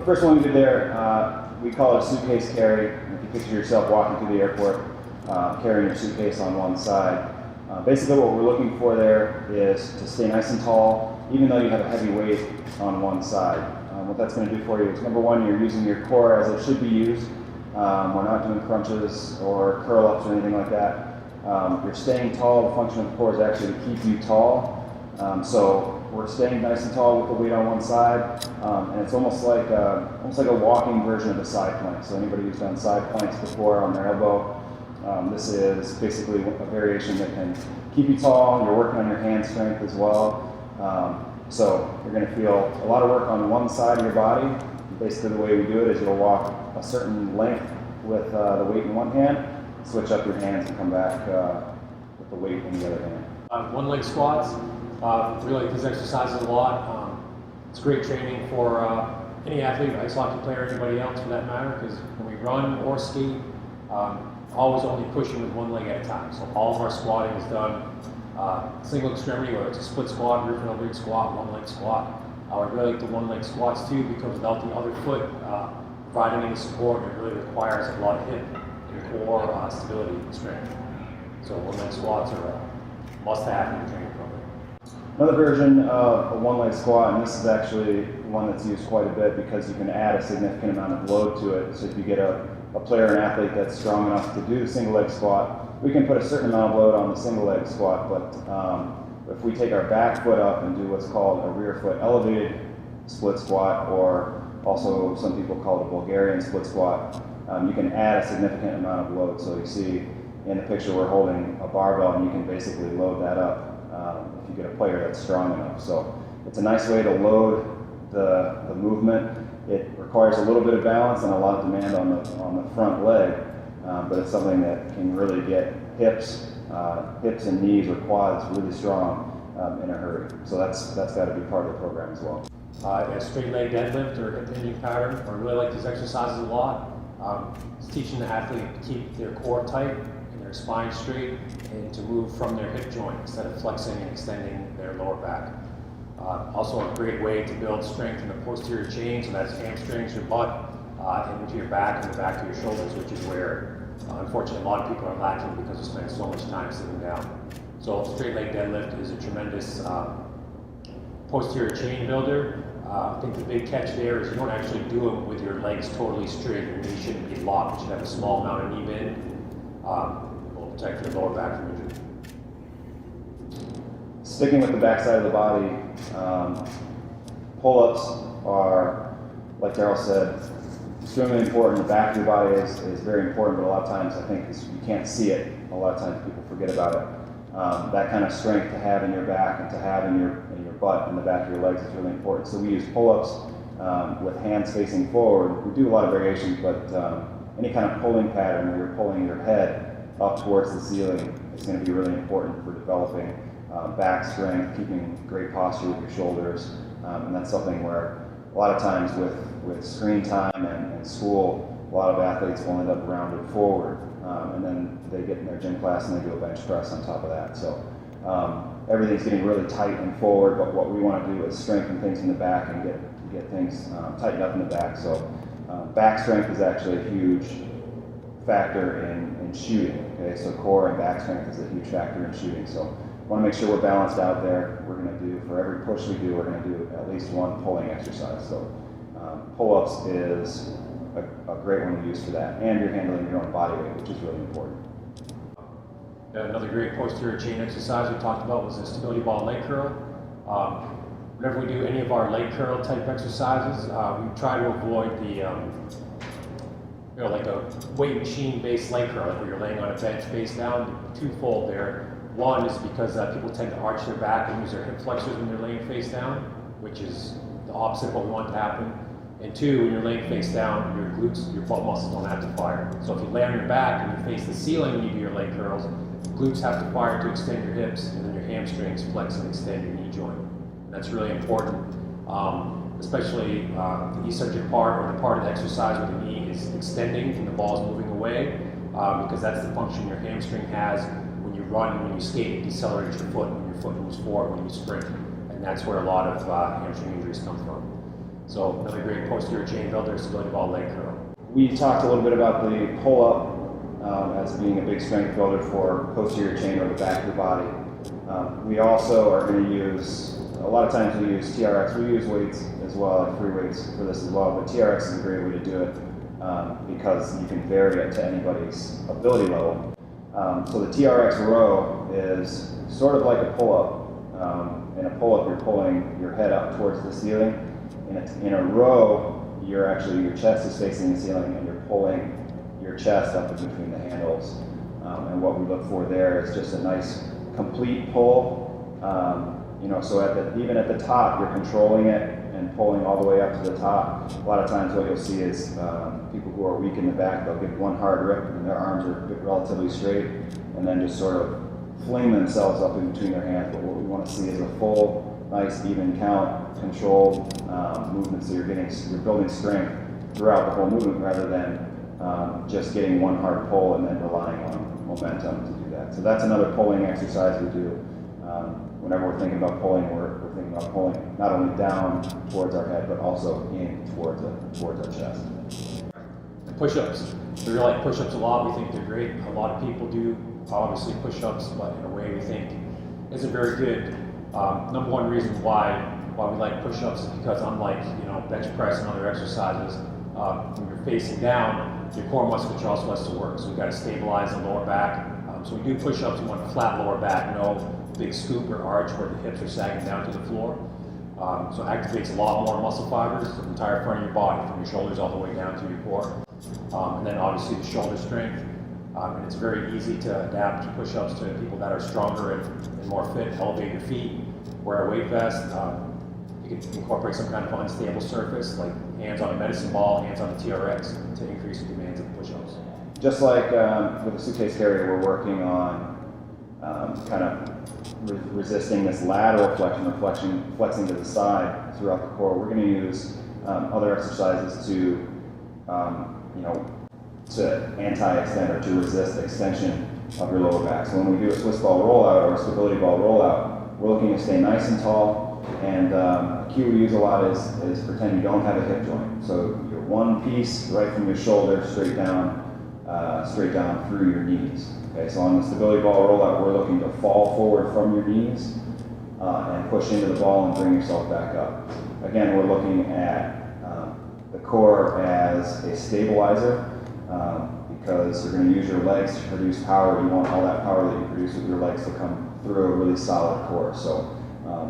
first one we did there, we call it a suitcase carry. If you picture yourself walking through the airport, carrying your suitcase on one side. Basically what we're looking for there is to stay nice and tall, even though you have a heavy weight on one side. What that's going to do for you is, number one, you're using your core as it should be used. We're not doing crunches or curl-ups or anything like that. You're staying tall. The function of the core is actually to keep you tall. So we're staying nice and tall with the weight on one side, and it's almost like a walking version of a side plank. So anybody who's done side planks before on their elbow, this is basically a variation that can keep you tall. You're working on your hand strength as well. So you're going to feel a lot of work on one side of your body. Basically the way we do it is you'll walk a certain length with the weight in one hand, switch up your hands and come back with the weight in the other hand. One leg squats, really like these exercises a lot. It's great training for any athlete, ice hockey player, anybody else for that matter, because when we run or skate, always only pushing with one leg at a time. So all of our squatting is done single extremity, whether it's a split squat, Griffin elbow squat, one leg squat. I really like the one leg squats too, because without the other foot providing any support, it really requires a lot of hip and core stability and strength. So one leg squats are a must-have in the training program. Another version of a one leg squat, and this is actually one that's used quite a bit because you can add a significant amount of load to it. So if you get a player, an athlete that's strong enough to do the single leg squat, we can put a certain amount of load on the single leg squat, but if we take our back foot up and do what's called a rear foot elevated split squat, or also some people call it a Bulgarian split squat, you can add a significant amount of load. So you see in the picture we're holding a barbell, and you can basically load that up if you get a player that's strong enough. So it's a nice way to load the movement. It requires a little bit of balance and a lot of demand on the front leg, but it's something that can really get hips and knees or quads really strong in a hurry. So that's got to be part of the program as well. A straight leg deadlift or hip hinging pattern. I really like these exercises a lot. It's teaching the athlete to keep their core tight and their spine straight, and to move from their hip joint instead of flexing and extending their lower back. Also a great way to build strength in the posterior chain, so that's hamstrings, your butt, into your back and the back of your shoulders, which is where unfortunately a lot of people are lacking because we spend so much time sitting down. So straight leg deadlift is a tremendous posterior chain builder. I think the big catch there is you don't actually do it with your legs totally straight. Your knee shouldn't be locked. You should have a small amount of knee bend. Will protect your lower back from injury. Sticking with the back side of the body, pull-ups are, like Daryl said, extremely important. The back of your body is very important, but a lot of times I think you can't see it. A lot of times people forget about it. That kind of strength to have in your back and to have in your butt and the back of your legs is really important. So we use pull-ups with hands facing forward. We do a lot of variations, but any kind of pulling pattern where you're pulling your head up towards the ceiling is going to be really important for developing back strength, keeping great posture with your shoulders, and that's something where a lot of times with screen time and school, a lot of athletes will end up rounded forward, and then they get in their gym class and they do a bench press on top of that. So everything's getting really tight and forward, but what we want to do is strengthen things in the back and get things tightened up in the back. So back strength is actually a huge factor in shooting. Okay, so core and back strength is a huge factor in shooting. So want to make sure we're balanced out there. We're going to do, for every push we do, we're going to do at least one pulling exercise. So pull-ups is a great one to use for that. And you're handling your own body weight, which is really important. Another great posterior chain exercise we talked about was the stability ball leg curl. Whenever we do any of our leg curl type exercises, we try to avoid the, like a weight machine based leg curl, like where you're laying on a bench face down. Twofold there. One is because people tend to arch their back and use their hip flexors when they're laying face down, which is the opposite of what we want to happen. And two, when you're laying face down, your glutes, your butt muscles don't have to fire. So if you lay on your back and you face the ceiling when you do your leg curls, glutes have to fire to extend your hips, and then your hamstrings flex and extend your knee joint. And that's really important, especially the eccentric part, or the part of the exercise where the knee is extending and the ball is moving away, because that's the function your hamstring has. When you run, when you skate, it decelerates your foot when your foot moves forward when you sprint, and that's where a lot of hamstring injuries come from. So another great posterior chain builder, stability ball leg curl. We talked a little bit about the pull-up as being a big strength builder for posterior chain or the back of the body. We also are going to use, a lot of times we use TRX. We use weights as well, like free weights for this as well, but TRX is a great way to do it because you can vary it to anybody's ability level. So the TRX row is sort of like a pull-up. In a pull-up, you're pulling your head up towards the ceiling. In a row, your chest is facing the ceiling and you're pulling your chest up in between the handles. And what we look for there is just a nice complete pull. So even at the top, you're controlling it and pulling all the way up to the top. A lot of times what you'll see is people who are weak in the back, they'll give one hard rip and their arms are relatively straight and then just sort of fling themselves up in between their hands. But what we want to see is a full, nice, even count, controlled movement. So you're building strength throughout the whole movement rather than just getting one hard pull and then relying on momentum to do that. So that's another pulling exercise we do. Whenever we're thinking about pulling, we're thinking about pulling not only down towards our head, but also in towards our chest. Push-ups. We really like push-ups a lot. We think they're great. A lot of people do, obviously, push-ups, but in a way we think isn't very good. Number one reason why we like push-ups is because unlike bench press and other exercises, when you're facing down, your core musculature also has to work. So we've got to stabilize the lower back. So we do push-ups. We want a flat lower back, no big scoop or arch where the hips are sagging down to the floor. So it activates a lot more muscle fibers, the entire front of your body, from your shoulders all the way down to your core. And then obviously the shoulder strength. And it's very easy to adapt push-ups to people that are stronger and more fit. Elevate your feet, wear a weight vest. You can incorporate some kind of unstable surface, like hands on a medicine ball, hands on the TRX, to increase the demands of push-ups. Just like with the suitcase carrier, we're working on kind of resisting this lateral flexion or flexing to the side throughout the core. We're going to use other exercises to anti-extend or to resist extension of your lower back. So when we do a Swiss ball rollout or a stability ball rollout, we're looking to stay nice and tall. And a cue we use a lot is pretend you don't have a hip joint. So you're one piece right from your shoulder straight down through your knees. Okay, so on the stability ball rollout, we're looking to fall forward from your knees and push into the ball and bring yourself back up. Again, we're looking at the core as a stabilizer because you're going to use your legs to produce power. You want all that power that you produce with your legs to come through a really solid core. So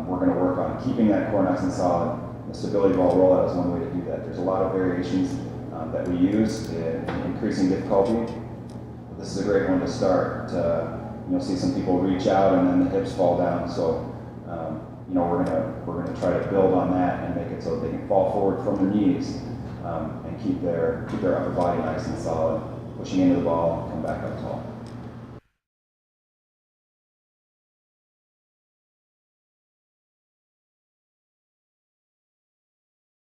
we're going to work on keeping that core nice and solid. The stability ball rollout is one way to do that. There's a lot of variations that we use in increasing difficulty. This is a great one to start. You'll see some people reach out and then the hips fall down. So we're gonna try to build on that and make it so that they can fall forward from the knees and keep their upper body nice and solid, pushing into the ball and come back up tall.